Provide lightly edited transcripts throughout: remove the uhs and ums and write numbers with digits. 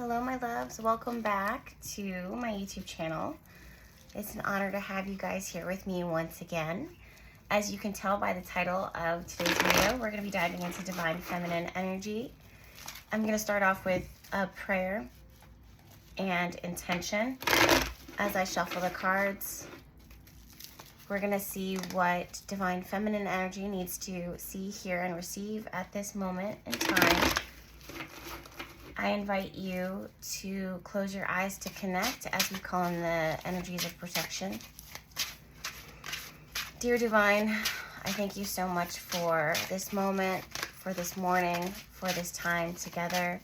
Hello, my loves. Welcome back to my YouTube channel. It's an honor to have you guys here with me once again. As you can tell by the title of today's video, we're going to be diving into divine feminine energy. I'm going to start off with a prayer and intention. As I shuffle the cards, we're going to see what divine feminine energy needs to see, hear, and receive at this moment in time. I invite you to close your eyes to connect as we call in the energies of protection. Dear Divine, I thank you so much for this moment, for this morning, for this time together.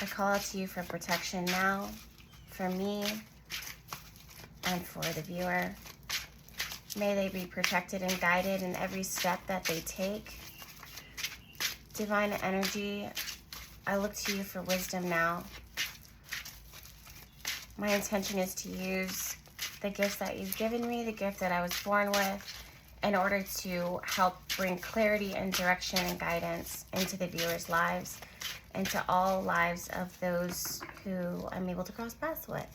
I call out to you for protection now, for me, and for the viewer. May they be protected and guided in every step that they take. Divine energy, I look to you for wisdom now. My intention is to use the gifts that you've given me, the gift that I was born with, in order to help bring clarity and direction and guidance into the viewers' lives and to all lives of those who I'm able to cross paths with.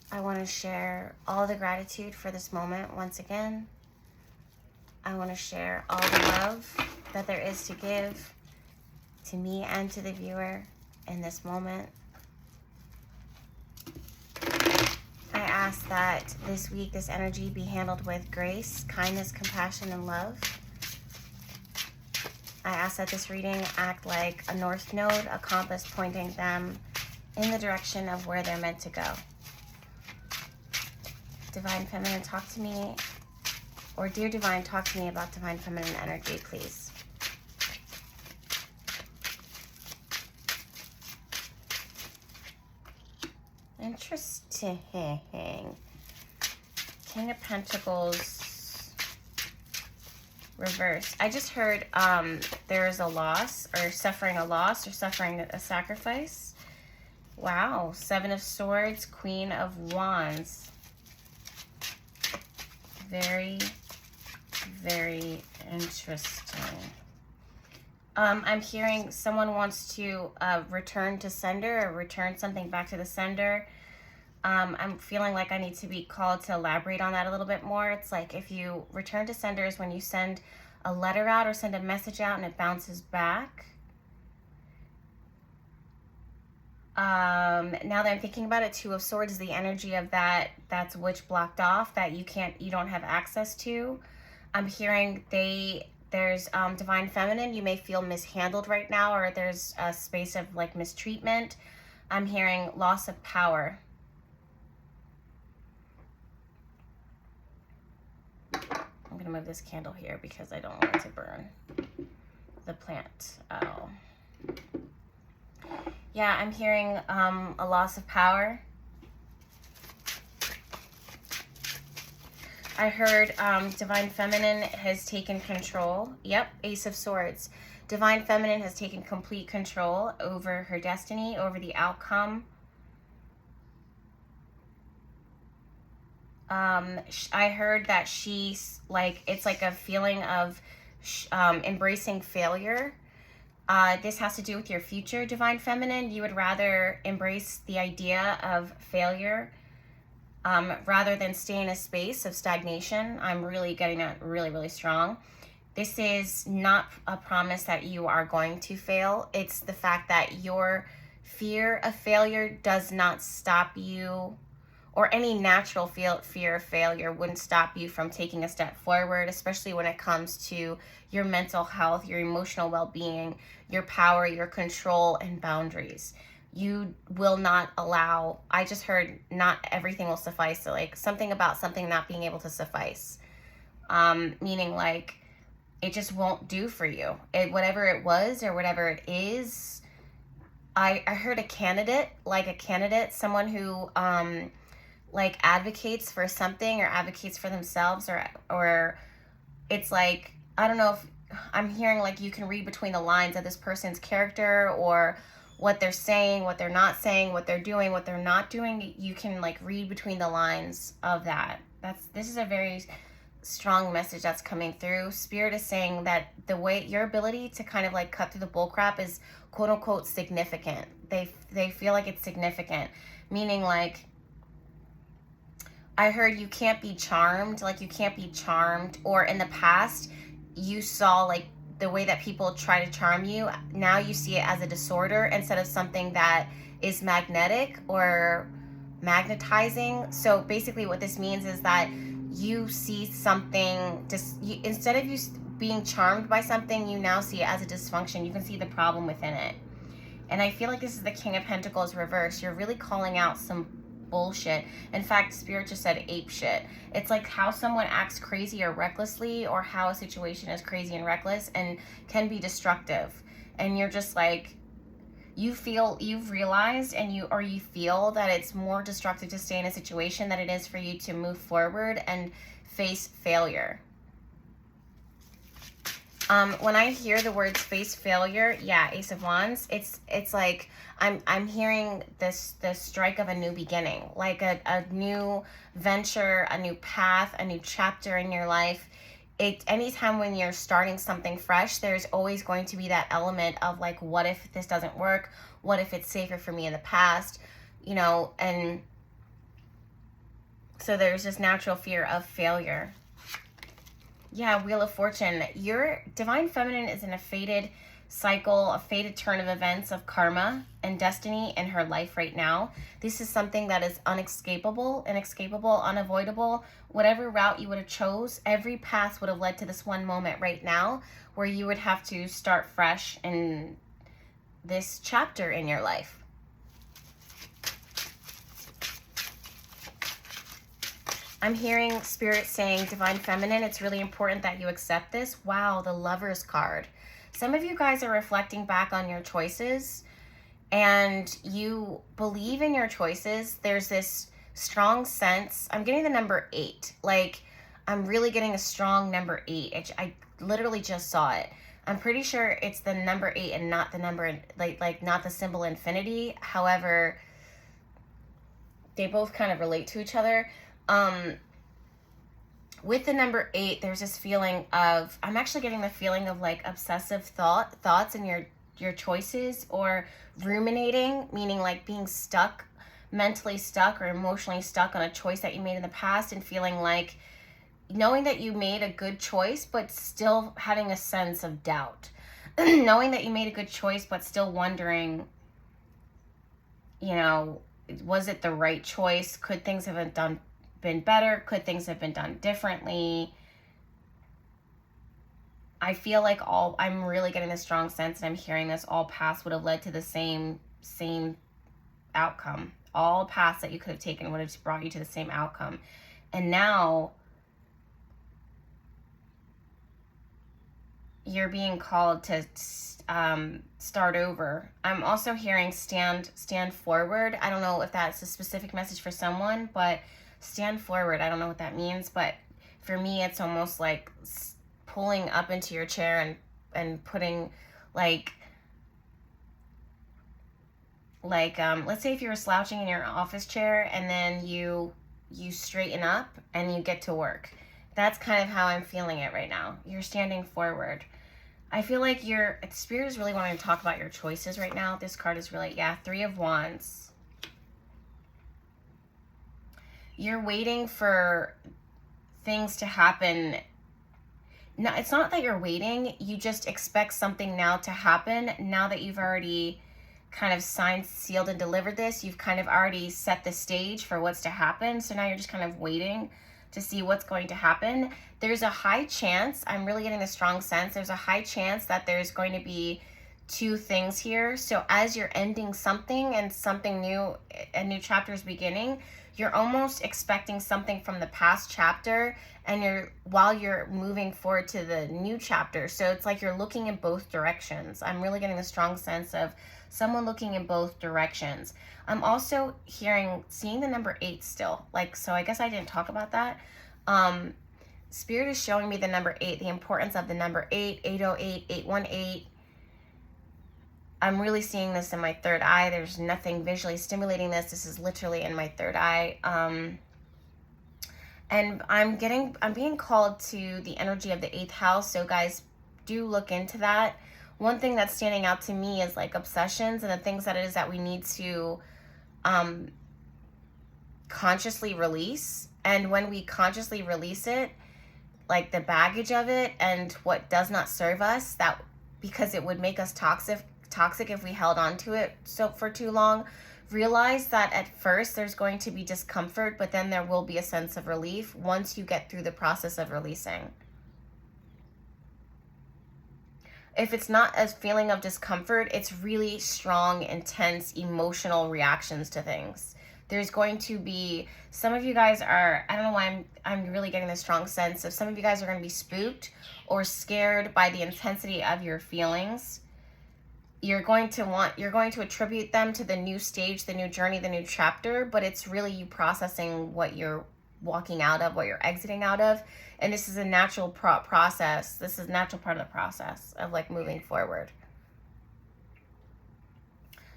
I want to share all the gratitude for this moment once again. I want to share all the love that there is to give to me and to the viewer in this moment. I ask that this week, this energy be handled with grace, kindness, compassion, and love. I ask that this reading act like a north node, a compass pointing them in the direction of where they're meant to go. Divine Feminine, talk to me. Or Dear Divine, talk to me about divine feminine energy, please. Interesting. King of Pentacles reversed. I just heard there is a loss or suffering a sacrifice. Wow. Seven of Swords, Queen of Wands. Very, very interesting. I'm hearing someone wants to return to sender or return something back to the sender. I'm feeling like I need to be called to elaborate on that a little bit more. It's like if you return to sender is when you send a letter out or send a message out and it bounces back. Now that I'm thinking about it, Two of Swords is the energy of that's witch blocked off that you don't have access to. I'm hearing there's divine feminine. You may feel mishandled right now, or there's a space of like mistreatment. I'm hearing loss of power. I'm gonna move this candle here because I don't want it to burn the plant. Oh. Yeah, I'm hearing a loss of power. I heard Divine Feminine has taken control. Yep, Ace of Swords. Divine Feminine has taken complete control over her destiny, over the outcome. I heard that she's like, it's like a feeling of embracing failure. This has to do with your future, Divine Feminine. You would rather embrace the idea of failure rather than stay in a space of stagnation. I'm really getting that really, really strong. This is not a promise that you are going to fail. It's the fact that your fear of failure does not stop you, or any natural fear of failure wouldn't stop you from taking a step forward, especially when it comes to your mental health, your emotional well-being, your power, your control, and boundaries. You will not allow, I just heard not everything will suffice. So like something about something not being able to suffice. Meaning like it just won't do for you. Whatever it was or whatever it is. I heard a candidate, someone who like advocates for something or advocates for themselves, or it's like, I don't know if I'm hearing like you can read between the lines of this person's character or what they're saying, what they're not saying, what they're doing, what they're not doing. You can like read between the lines of that. This is a very strong message that's coming through. Spirit is saying that the way your ability to kind of like cut through the bullcrap is quote unquote significant. They feel like it's significant, meaning like, I heard you can't be charmed, like you can't be charmed, or in the past you saw like the way that people try to charm you. Now you see it as a disorder instead of something that is magnetic or magnetizing. So basically what this means is that you see something, instead of you being charmed by something, you now see it as a dysfunction. You can see the problem within it. And I feel like this is the King of Pentacles reversed. You're really calling out some bullshit. In fact, Spirit just said ape shit. It's like how someone acts crazy or recklessly, or how a situation is crazy and reckless and can be destructive. And you're just like, you've realized and you feel that it's more destructive to stay in a situation than it is for you to move forward and face failure. When I hear the words face failure, yeah, Ace of Wands, it's like I'm hearing the strike of a new beginning, like a new venture, a new path, a new chapter in your life. Anytime when you're starting something fresh, there's always going to be that element of like, what if this doesn't work? What if it's safer for me in the past? You know, and so there's this natural fear of failure. Yeah, Wheel of Fortune. Your Divine Feminine is in a fated cycle, a fated turn of events of karma and destiny in her life right now. This is something that is inescapable, unavoidable. Whatever route you would have chose, every path would have led to this one moment right now where you would have to start fresh in this chapter in your life. I'm hearing Spirit saying, Divine Feminine, it's really important that you accept this. Wow, the Lover's card. Some of you guys are reflecting back on your choices and you believe in your choices. There's this strong sense. I'm getting the number 8. Like, I'm really getting a strong number 8. I literally just saw it. I'm pretty sure it's the number 8 and not the number, like not the symbol infinity. However, they both kind of relate to each other. With the number 8, there's this feeling of, I'm actually getting the feeling of like obsessive thoughts in your choices, or ruminating, meaning like being stuck, mentally stuck or emotionally stuck on a choice that you made in the past, and feeling like knowing that you made a good choice, but still having a sense of doubt. Knowing that you made a good choice, but still wondering, you know, was it the right choice? Could things have been better? Could things have been done differently? I feel like I'm really getting a strong sense, and I'm hearing this, all paths would have led to the same outcome. All paths that you could have taken would have brought you to the same outcome. And now you're being called to start over. I'm also hearing stand forward. I don't know if that's a specific message for someone, but stand forward, I don't know what that means, but for me, it's almost like pulling up into your chair and putting like let's say if you were slouching in your office chair and then you straighten up and you get to work. That's kind of how I'm feeling it right now. You're standing forward. I feel like your Spirit is really wanting to talk about your choices right now. This card is really, yeah, 3 of Wands. You're waiting for things to happen. No, it's not that you're waiting. You just expect something now to happen. Now that you've already kind of signed, sealed, and delivered this, you've kind of already set the stage for what's to happen. So now you're just kind of waiting to see what's going to happen. There's a high chance, I'm really getting a strong sense, there's a high chance that there's going to be 2 things here. So as you're ending something and something new, a new chapter is beginning, you're almost expecting something from the past chapter, and while you're moving forward to the new chapter. So it's like you're looking in both directions. I'm really getting a strong sense of someone looking in both directions. I'm also seeing the number 8 still. Like, so I guess I didn't talk about that. Spirit is showing me the number 8, the importance of the number 8, 808, 818. I'm really seeing this in my third eye. There's nothing visually stimulating this. This is literally in my third eye. And I'm being called to the energy of the 8th house. So guys, do look into that. One thing that's standing out to me is like obsessions and the things that it is that we need to consciously release. And when we consciously release it, like the baggage of it and what does not serve us, that because it would make us toxic if we held on to it for too long, realize that at first there's going to be discomfort, but then there will be a sense of relief once you get through the process of releasing. If it's not a feeling of discomfort, it's really strong, intense, emotional reactions to things. There's going to be, some of you guys are, I don't know why I'm really getting this strong sense of some of you guys are going to be spooked or scared by the intensity of your feelings. You're going to attribute them to the new stage, the new journey, the new chapter, but it's really you processing what you're walking out of, what you're exiting out of. And this is a natural process. This is a natural part of the process of like moving forward.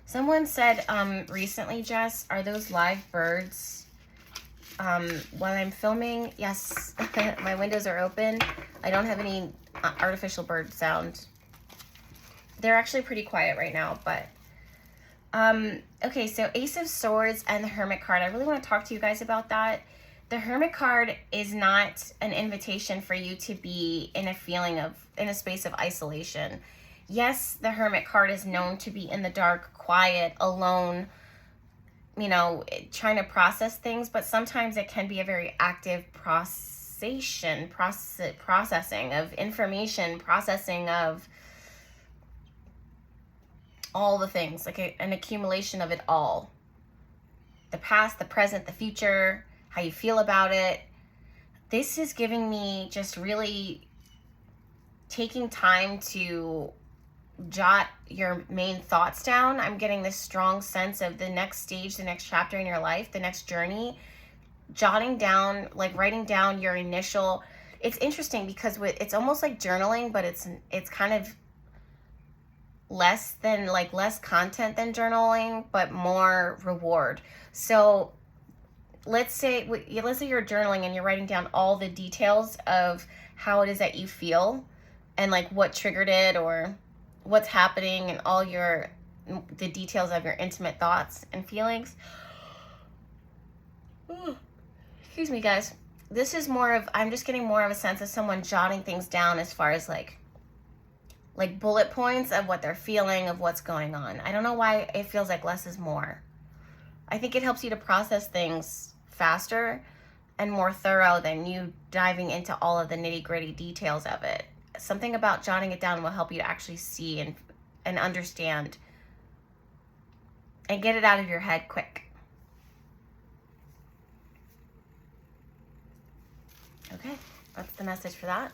Someone said recently, Jess, are those live birds? While I'm filming, yes, my windows are open. I don't have any artificial bird sound. They're actually pretty quiet right now, but okay, so Ace of Swords and the Hermit card. I really want to talk to you guys about that. The Hermit card is not an invitation for you to be in a space of isolation. Yes, the Hermit card is known to be in the dark, quiet, alone, you know, trying to process things, but sometimes it can be a very active processing of information, processing of all the things, like an accumulation of it all. The past, the present, the future, how you feel about it. This is giving me just really taking time to jot your main thoughts down. I'm getting this strong sense of the next stage, the next chapter in your life, the next journey. Jotting down, like writing down your initial, it's interesting because it's almost like journaling, but it's kind of less content than journaling, but more reward. So let's say you're journaling and you're writing down all the details of how it is that you feel and like what triggered it or what's happening and all the details of your intimate thoughts and feelings. Ooh, excuse me, guys. This is more of, I'm just getting more of a sense of someone jotting things down as far as like bullet points of what they're feeling, of what's going on. I don't know why it feels like less is more. I think it helps you to process things faster and more thorough than you diving into all of the nitty-gritty details of it. Something about jotting it down will help you to actually see and understand and get it out of your head quick. Okay, that's the message for that.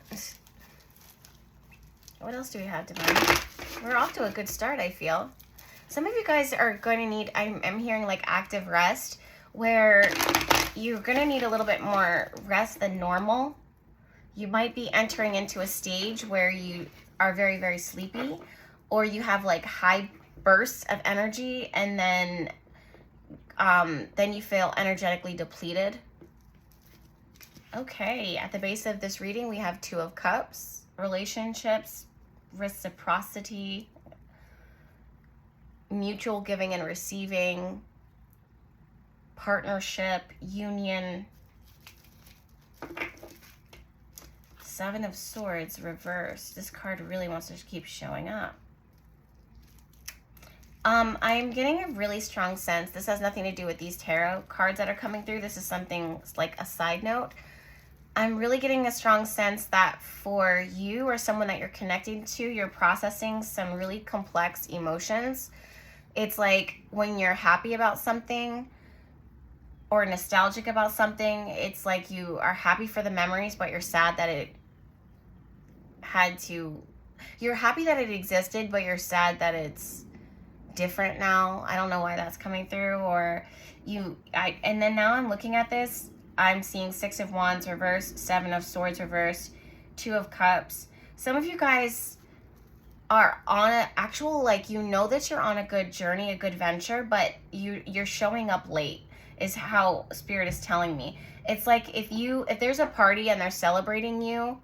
What else do we have, Divine? We're off to a good start, I feel. Some of you guys are going to need, I'm hearing like active rest, where you're going to need a little bit more rest than normal. You might be entering into a stage where you are very, very sleepy, or you have like high bursts of energy, and then you feel energetically depleted. Okay, at the base of this reading, we have Two of Cups, relationships, reciprocity, mutual giving and receiving, partnership, union. Seven of Swords, reverse. This card really wants to keep showing up. I'm getting a really strong sense. This has nothing to do with these tarot cards that are coming through. This is something like a side note. I'm really getting a strong sense that for you or someone that you're connecting to, you're processing some really complex emotions. It's like when you're happy about something or nostalgic about something, it's like you are happy for the memories, but you're sad that it you're happy that it existed, but you're sad that it's different now. I don't know why that's coming through. And then now I'm looking at this, I'm seeing Six of Wands reverse, Seven of Swords reverse, Two of Cups. Some of you guys are on an actual, like, you know that you're on a good journey, a good venture, but you're showing up late. is how Spirit is telling me. It's like if there's a party and they're celebrating you,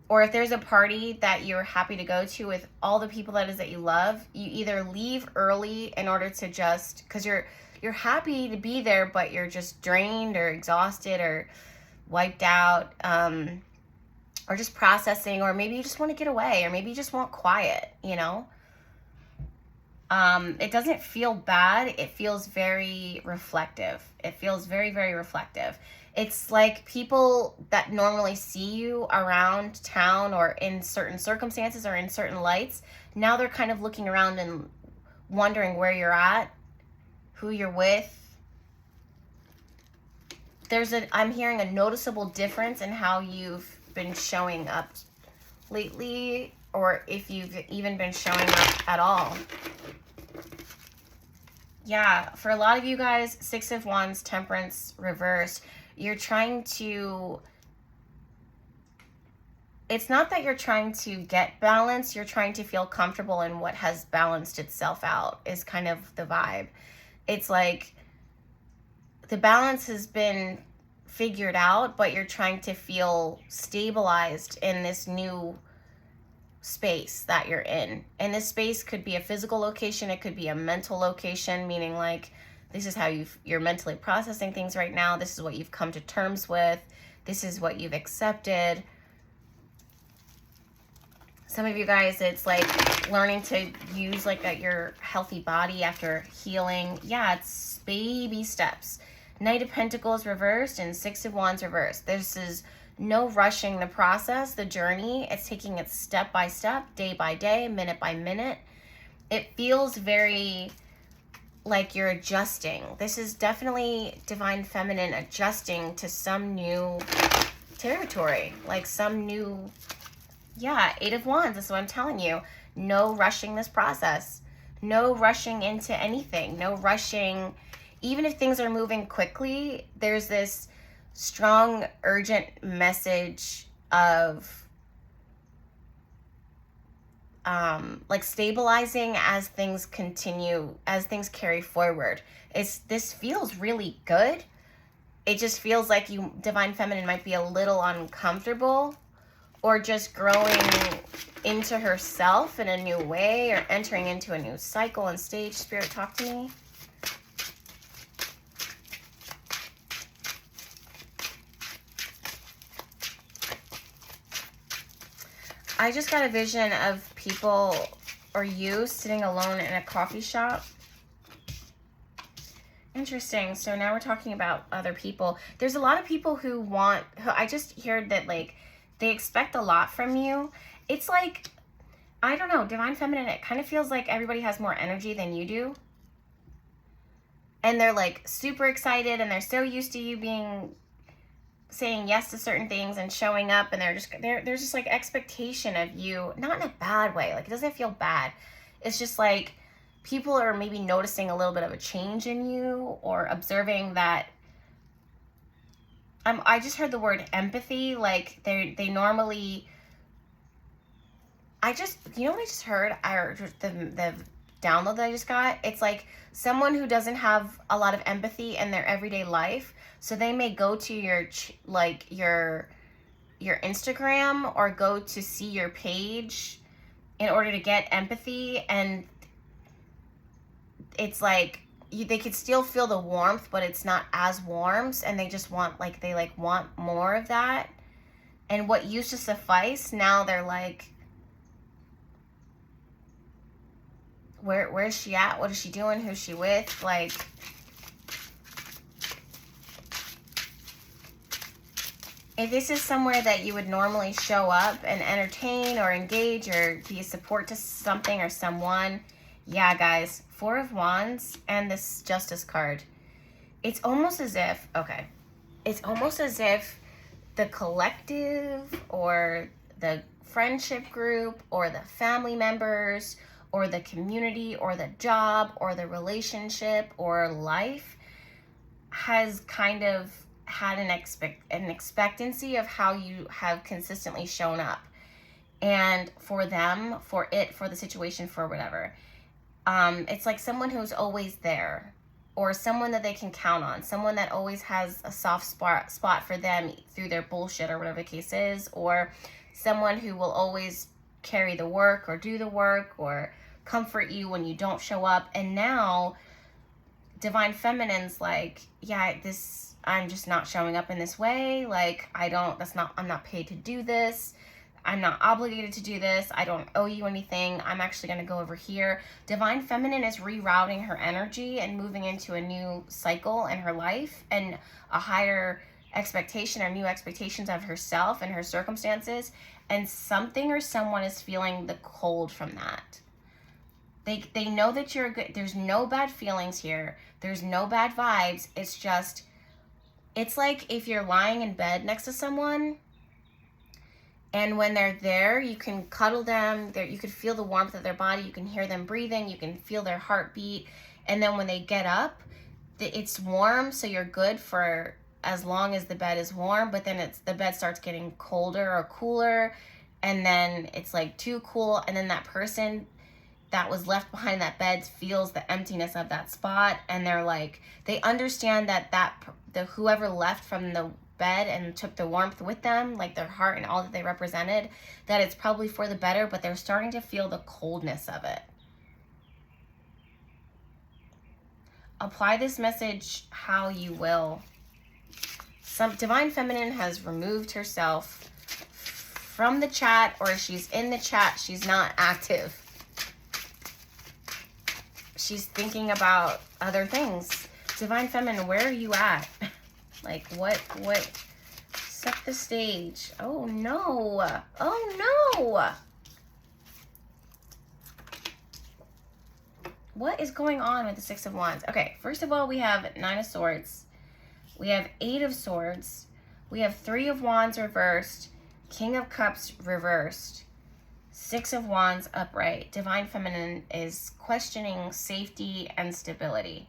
or if there's a party that you're happy to go to with all the people that you love, you either leave early in order to just, because you're happy to be there, but you're just drained or exhausted or wiped out, or just processing, or maybe you just want to get away, or maybe you just want quiet, you know? It doesn't feel bad. It feels very reflective. It feels very, very reflective. It's like people that normally see you around town or in certain circumstances or in certain lights, now they're kind of looking around and wondering where you're at, who you're with. I'm hearing a noticeable difference in how you've been showing up lately, or if you've even been showing up at all. Yeah, for a lot of you guys, Six of Wands, Temperance reversed. You're trying to, it's not that you're trying to get balance, you're trying to feel comfortable in what has balanced itself out, is kind of the vibe. It's like the balance has been figured out, but you're trying to feel stabilized in this new space that you're in. And this space could be a physical location, it could be a mental location, meaning like this is how you're mentally processing things right now. This is what you've come to terms with. This is what you've accepted. Some of you guys, it's like learning to use like your healthy body after healing. Yeah, it's baby steps. Knight of Pentacles reversed and Six of Wands reversed. This is no rushing the process, the journey. It's taking it step by step, day by day, minute by minute. It feels very like you're adjusting. This is definitely Divine Feminine adjusting to some new territory, like some new, yeah, Eight of Wands. That's what I'm telling you. No rushing this process. No rushing into anything. No rushing. Even if things are moving quickly, there's this strong, urgent message of like stabilizing as things continue, as things carry forward. This feels really good. It just feels like you, Divine Feminine, might be a little uncomfortable, or just growing into herself in a new way, or entering into a new cycle and stage. Spirit, talk to me. I just got a vision of people or you sitting alone in a coffee shop. Interesting. So now we're talking about other people. There's a lot of people who I just heard that like they expect a lot from you. It's like, I don't know, Divine Feminine, it kind of feels like everybody has more energy than you do. And they're like super excited and they're so used to you saying yes to certain things and showing up, and there's just like expectation of you, not in a bad way, like it doesn't feel bad. It's just like people are maybe noticing a little bit of a change in you, or observing that. I just heard the word empathy. Like they normally, you know what I just heard? The download that I just got. It's like someone who doesn't have a lot of empathy in their everyday life. So they may go to your Instagram or go to see your page in order to get empathy, and it's like they could still feel the warmth, but it's not as warm, and they just want want more of that. And what used to suffice, now they're like, where is she at? What is she doing? Who's she with? Like, if this is somewhere that you would normally show up and entertain or engage or be a support to something or someone, yeah, guys, Four of Wands and this Justice card. It's almost as if, the collective or the friendship group or the family members or the community or the job or the relationship or life has kind of had an expectancy of how you have consistently shown up, and for them, for the situation, for whatever, it's like someone who's always there, or someone that they can count on, someone that always has a soft spot for them through their bullshit or whatever the case is, or someone who will always carry the work or do the work or comfort you when you don't show up. And now Divine Feminine's like, yeah, this, I'm just not showing up in this way. Like, I'm not paid to do this. I'm not obligated to do this. I don't owe you anything. I'm actually going to go over here. Divine Feminine is rerouting her energy and moving into a new cycle in her life and a higher expectation or new expectations of herself and her circumstances. And something or someone is feeling the cold from that. They know that you're good. There's no bad feelings here. There's no bad vibes. It's just, it's like if you're lying in bed next to someone, and when they're there, you can cuddle them. You can feel the warmth of their body. You can hear them breathing. You can feel their heartbeat. And then when they get up, it's warm, so you're good for as long as the bed is warm. But then the bed starts getting colder or cooler, and then it's like too cool. And then that person that was left behind that bed feels the emptiness of that spot, and they're like, they understand that the whoever left from the bed and took the warmth with them, like their heart and all that they represented, that it's probably for the better, but they're starting to feel the coldness of it. Apply this message how you will. Some Divine Feminine has removed herself from the chat, or she's in the chat, she's not active. She's thinking about other things. Divine Feminine, where are you at? Like, what, set the stage. Oh, no. Oh, no. What is going on with the Six of Wands? Okay, first of all, we have Nine of Swords. We have Eight of Swords. We have Three of Wands reversed. King of Cups reversed. Six of Wands upright. Divine Feminine is questioning safety and stability.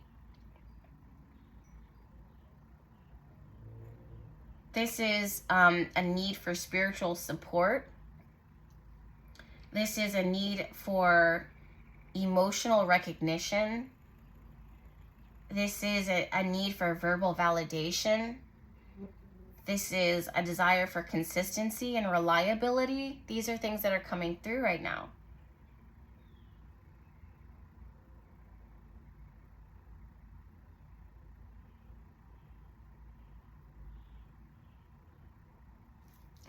This is a need for spiritual support. This is a need for emotional recognition. This is a need for verbal validation. This is a desire for consistency and reliability. These are things that are coming through right now.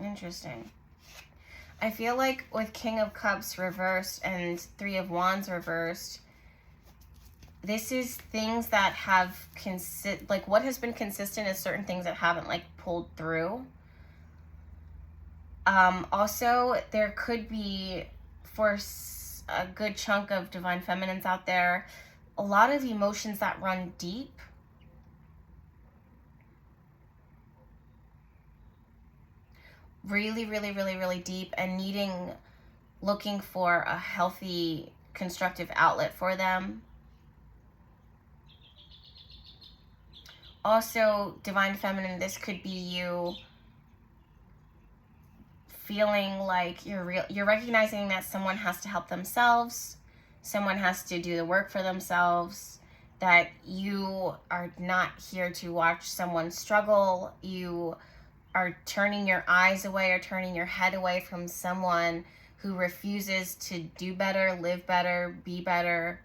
Interesting. I feel like with King of Cups reversed and Three of Wands reversed, this is things that have like what has been consistent is certain things that haven't like pulled through. Also, there could be, for a good chunk of Divine Feminines out there, a lot of emotions that run deep. Really, really, really, really deep, and looking for a healthy, constructive outlet for them. Also, Divine Feminine, this could be you feeling like you're recognizing that someone has to help themselves, someone has to do the work for themselves, that you are not here to watch someone struggle. You are turning your eyes away or turning your head away from someone who refuses to do better, live better, be better.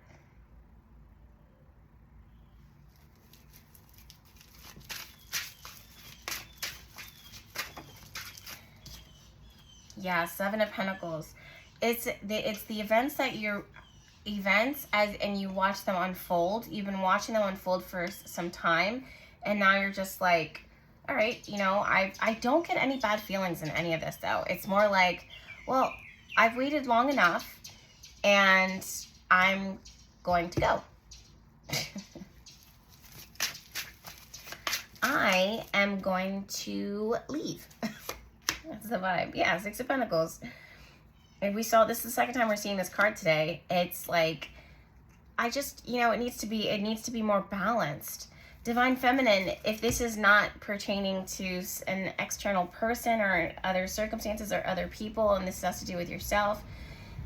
Yeah, Seven of Pentacles. It's the events that and you watch them unfold. You've been watching them unfold for some time, and now you're just like, all right, you know, I don't get any bad feelings in any of this, though. It's more like, well, I've waited long enough, and I'm going to go. I am going to leave. That's the vibe. Yeah, Six of Pentacles. And this is the second time we're seeing this card today. It's like, I just, you know, it needs to be more balanced. Divine Feminine, if this is not pertaining to an external person or other circumstances or other people, and this has to do with yourself,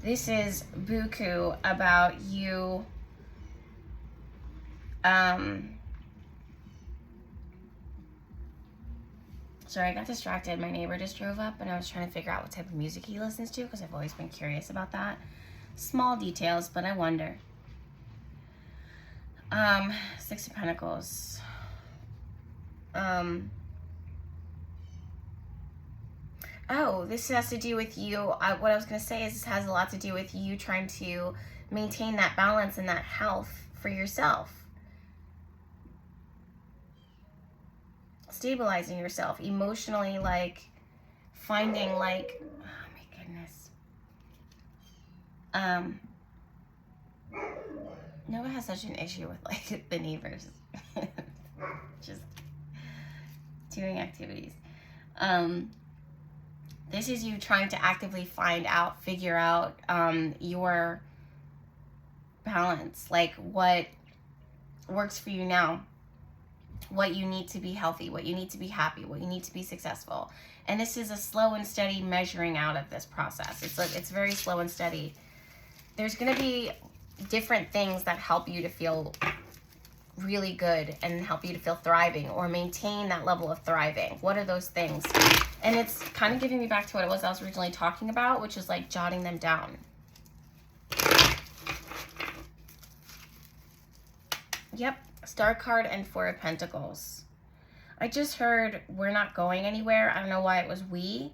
this is buku about you Sorry, I got distracted. My neighbor just drove up and I was trying to figure out what type of music he listens to because I've always been curious about that. Small details, but I wonder. Six of Pentacles. Oh, this has to do with you. What I was going to say is this has a lot to do with you trying to maintain that balance and that health for yourself. Stabilizing yourself emotionally, like finding like, oh my goodness. Nova has such an issue with like the neighbors just doing activities. This is you trying to actively figure out your balance, like what works for you now, what you need to be healthy, what you need to be happy, what you need to be successful. And this is a slow and steady measuring out of this process. It's very slow and steady. There's going to be different things that help you to feel really good and help you to feel thriving or maintain that level of thriving. What are those things? And it's kind of giving me back to what it was I was originally talking about, which is like jotting them down. Yep, Star card and Four of Pentacles. I just heard we're not going anywhere. I don't know why it was we.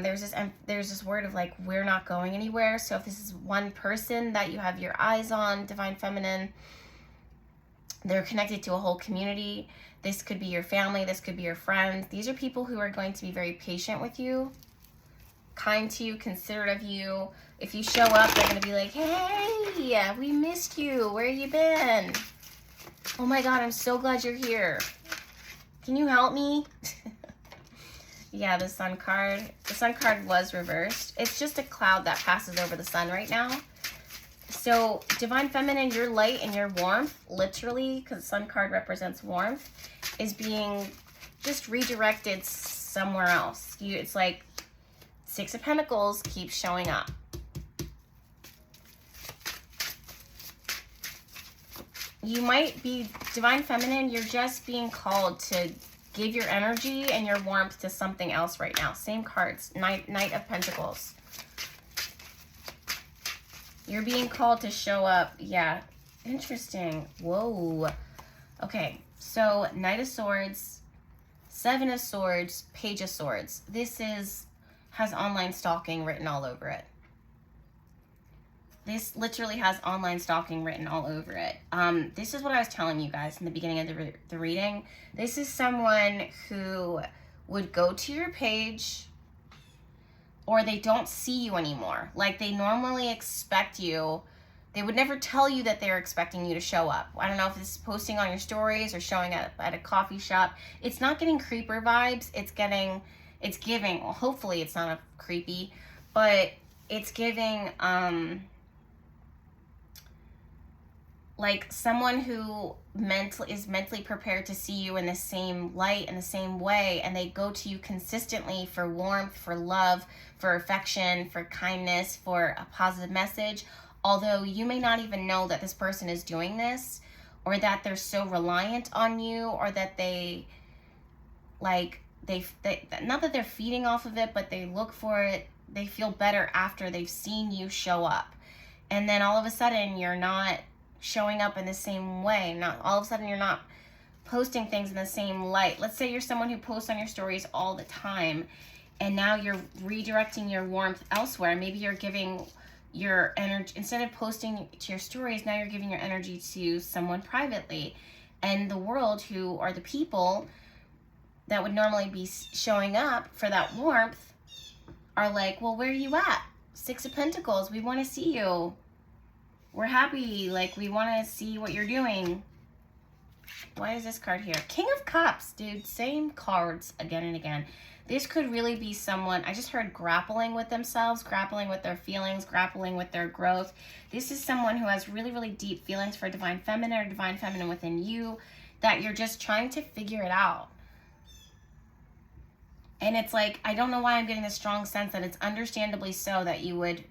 There's this word of like we're not going anywhere. So if this is one person that you have your eyes on, Divine Feminine, they're connected to a whole community. This could be your family. This could be your friends. These are people who are going to be very patient with you, kind to you, considerate of you. If you show up, they're going to be like, hey, we missed you. Where you been? Oh my God, I'm so glad you're here. Can you help me? Yeah, the Sun card. The Sun card was reversed. It's just a cloud that passes over the sun right now. So, Divine Feminine, your light and your warmth, literally, because the Sun card represents warmth, is being just redirected somewhere else. It's like Six of Pentacles keeps showing up. You might be, Divine Feminine, you're just being called to give your energy and your warmth to something else right now. Same cards, Knight of Pentacles. You're being called to show up. Yeah, interesting. Whoa. Okay, so Knight of Swords, Seven of Swords, Page of Swords. This has online stalking written all over it. This literally has online stalking written all over it. This is what I was telling you guys in the beginning of the reading. This is someone who would go to your page, or they don't see you anymore. Like they normally expect you. They would never tell you that they're expecting you to show up. I don't know if this is posting on your stories or showing up at a coffee shop. It's not getting creeper vibes. It's giving, well, hopefully it's not a creepy, but it's giving, like someone who is mentally prepared to see you in the same light, in the same way, and they go to you consistently for warmth, for love, for affection, for kindness, for a positive message, although you may not even know that this person is doing this, or that they're so reliant on you, or that they not that they're feeding off of it, but they look for it, they feel better after they've seen you show up. And then all of a sudden you're not showing up in the same way. Not all of a sudden you're not posting things in the same light. Let's say you're someone who posts on your stories all the time, and now you're redirecting your warmth elsewhere. Maybe you're giving your energy, instead of posting to your stories, now you're giving your energy to someone privately. And the world, who are the people that would normally be showing up for that warmth, are like, well, where are you at? Six of Pentacles, we want to see you. We're happy, like we want to see what you're doing. Why is this card here? King of Cups, dude, same cards again and again. This could really be someone, I just heard grappling with themselves, grappling with their feelings, grappling with their growth. This is someone who has really, really deep feelings for Divine Feminine, or Divine Feminine within you, that you're just trying to figure it out. And it's like, I don't know why I'm getting this strong sense that it's understandably so that you would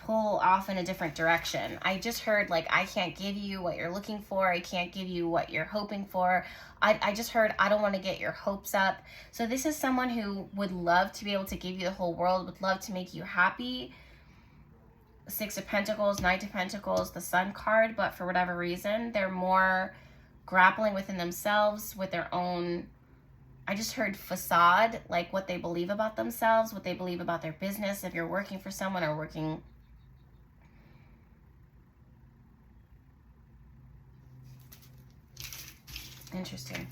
pull off in a different direction. I just heard like, I can't give you what you're looking for. I can't give you what you're hoping for. I just heard, I don't want to get your hopes up. So this is someone who would love to be able to give you the whole world, would love to make you happy. Six of Pentacles, Knight of Pentacles, the Sun card, but for whatever reason, they're more grappling within themselves with their own, I just heard facade, like what they believe about themselves, what they believe about their business, if you're working for someone or working. Interesting.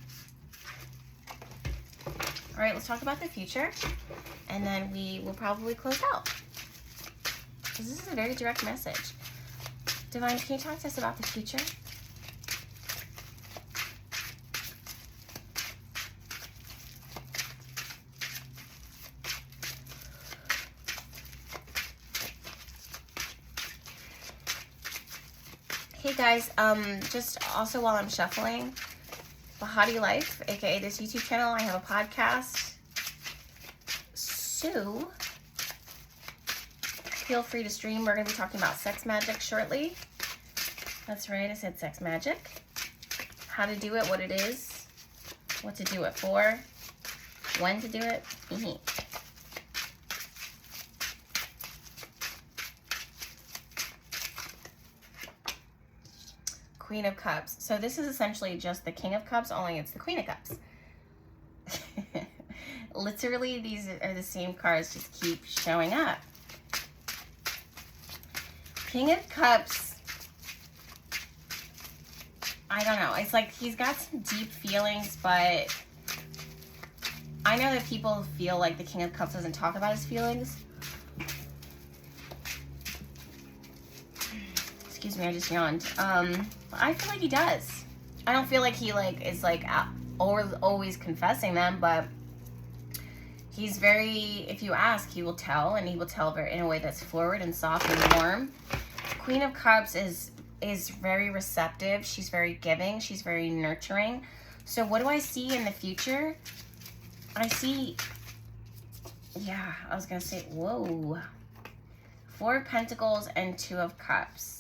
All right, let's talk about the future, and then we will probably close out. Because this is a very direct message. Divine, can you talk to us about the future? Hey guys, just also while I'm shuffling, Bahati Life, aka this YouTube channel, I have a podcast. So feel free to stream. We're going to be talking about sex magic shortly. That's right, I said sex magic. How to do it, what it is, what to do it for, when to do it. Queen of Cups. So this is essentially just the King of Cups, only it's the Queen of Cups. Literally, these are the same cards, just keep showing up. King of Cups, I don't know. It's like he's got some deep feelings, but I know that people feel like the King of Cups doesn't talk about his feelings. Excuse me, I just yawned. I feel like he does. I don't feel like he like is like always confessing them, but he's very, if you ask, he will tell, and he will tell in a way that's forward and soft and warm. Queen of Cups is very receptive. She's very giving. She's very nurturing. So what do I see in the future? I see, yeah, I was going to say, whoa. Four of Pentacles and Two of Cups.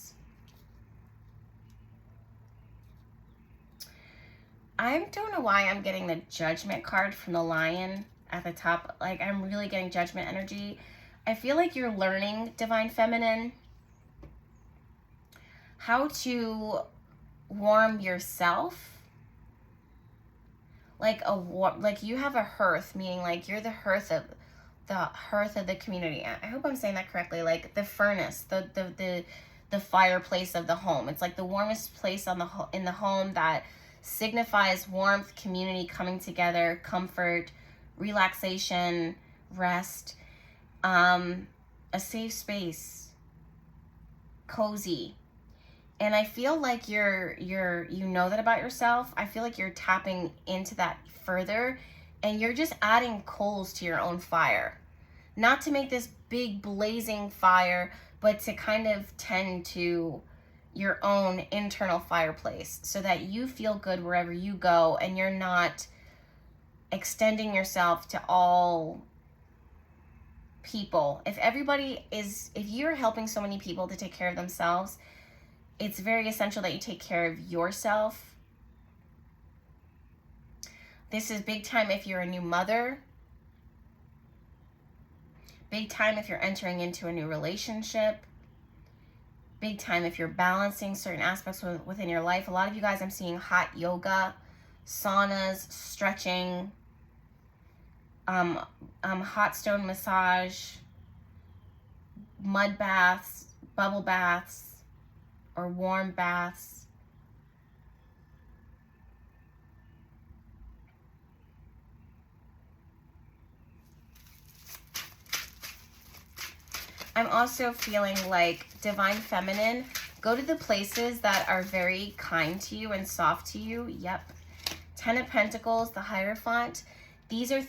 I don't know why I'm getting the Judgment card from the Lion at the top. Like, I'm really getting Judgment energy. I feel like you're learning, Divine Feminine, how to warm yourself. Like you have a hearth, meaning like you're the hearth of the community. I hope I'm saying that correctly. Like the furnace, the fireplace of the home. It's like the warmest place in the home that signifies warmth, community, coming together, comfort, relaxation, rest, a safe space, cozy. And I feel like you know that about yourself. I feel like you're tapping into that further, and you're just adding coals to your own fire. Not to make this big blazing fire, but to kind of tend to your own internal fireplace so that you feel good wherever you go, and you're not extending yourself to all people. If you're helping so many people to take care of themselves, it's very essential that you take care of yourself. This is big time if you're a new mother. Big time if you're entering into a new relationship. Big time if you're balancing certain aspects within your life. A lot of you guys, I'm seeing hot yoga, saunas, stretching, hot stone massage, mud baths, bubble baths, or warm baths. I'm also feeling like Divine Feminine, go to the places that are very kind to you and soft to you. Yep. Ten of Pentacles, the Hierophant. These are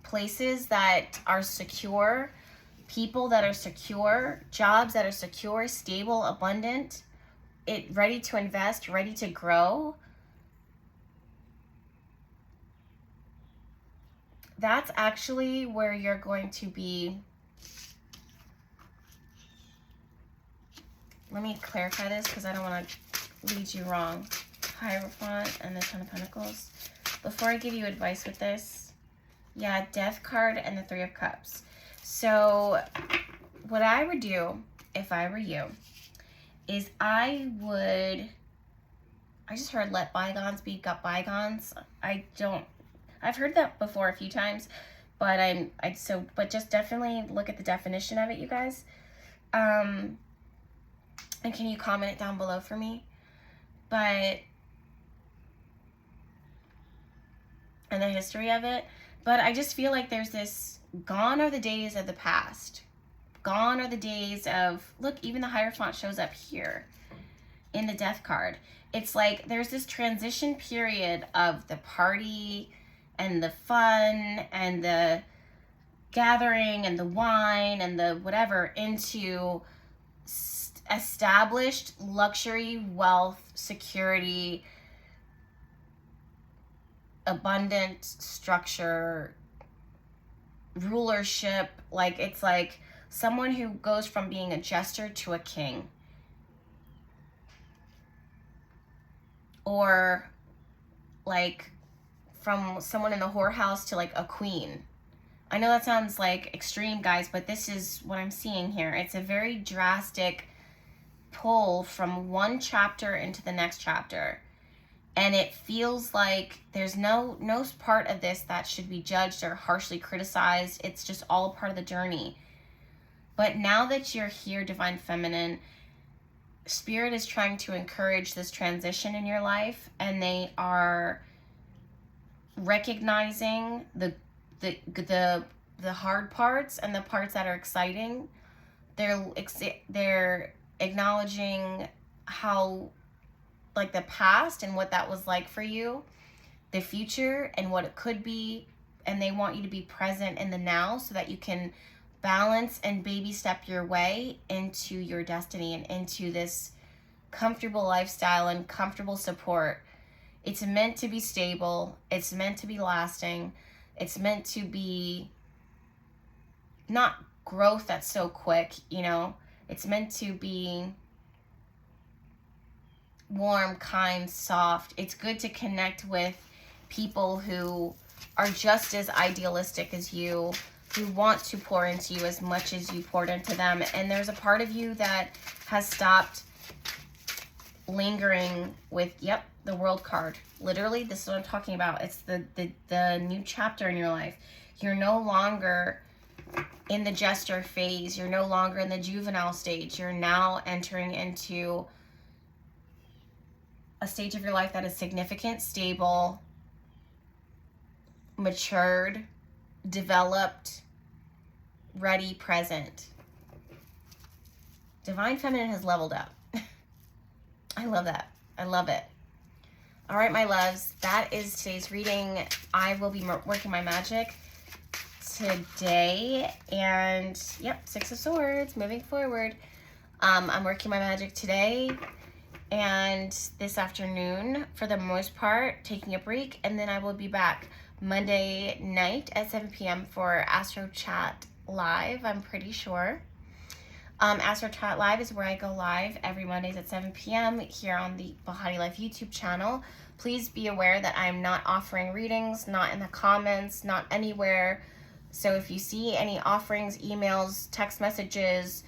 places that are secure, people that are secure, jobs that are secure, stable, abundant, ready to invest, ready to grow. That's actually where you're going to be let me clarify this because I don't want to lead you wrong. Hierophant and the Ten of Pentacles. Before I give you advice with this, yeah, Death card and the Three of Cups. So what I would do if I were you is I just heard let bygones be bygones. I've heard that before a few times, but but just definitely look at the definition of it, you guys. And can you comment it down below for me? And the history of it. But I just feel like there's this, gone are the days of the past. Gone are the days of, look, even the Hierophant shows up here in the Death card. It's like there's this transition period of the party and the fun and the gathering and the wine and the whatever into established luxury, wealth, security, abundant structure, rulership. Like, it's like someone who goes from being a jester to a king. Or like from someone in the whorehouse to like a queen. I know that sounds like extreme, guys, but this is what I'm seeing here. It's a very drastic pull from one chapter into the next chapter. And it feels like there's no part of this that should be judged or harshly criticized. It's just all a part of the journey. But now that you're here, Divine Feminine, Spirit is trying to encourage this transition in your life, and they are recognizing the hard parts and the parts that are exciting. They're acknowledging how, like, the past and what that was like for you, the future and what it could be, and they want you to be present in the now so that you can balance and baby step your way into your destiny and into this comfortable lifestyle and comfortable support. It's meant to be stable. It's meant to be lasting. It's meant to be not growth that's so quick, you know. It's meant to be warm, kind, soft. It's good to connect with people who are just as idealistic as you, who want to pour into you as much as you poured into them. And there's a part of you that has stopped lingering with, yep, the World card. Literally, this is what I'm talking about. It's the new chapter in your life. You're no longer in the jester phase. You're no longer in the juvenile stage. You're now entering into a stage of your life that is significant, stable, matured, developed, ready, present. Divine Feminine has leveled up. I love that. I love it. All right, my loves, that is today's reading. I will be working my magic today, and yep, Six of Swords, moving forward. I'm working my magic today and this afternoon for the most part, taking a break, and then I will be back Monday night at 7 p.m. for Astro Chat Live, I'm pretty sure. Astro Chat Live is where I go live every Mondays at 7 p.m. here on the Bahati Life YouTube channel. Please be aware that I'm not offering readings, not in the comments, not anywhere. So if you see any offerings, emails, text messages,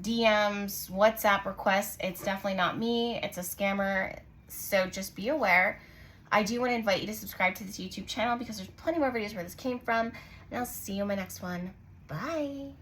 DMs, WhatsApp requests, it's definitely not me. It's a scammer. So just be aware. I do want to invite you to subscribe to this YouTube channel because there's plenty more videos where this came from. And I'll see you in my next one. Bye.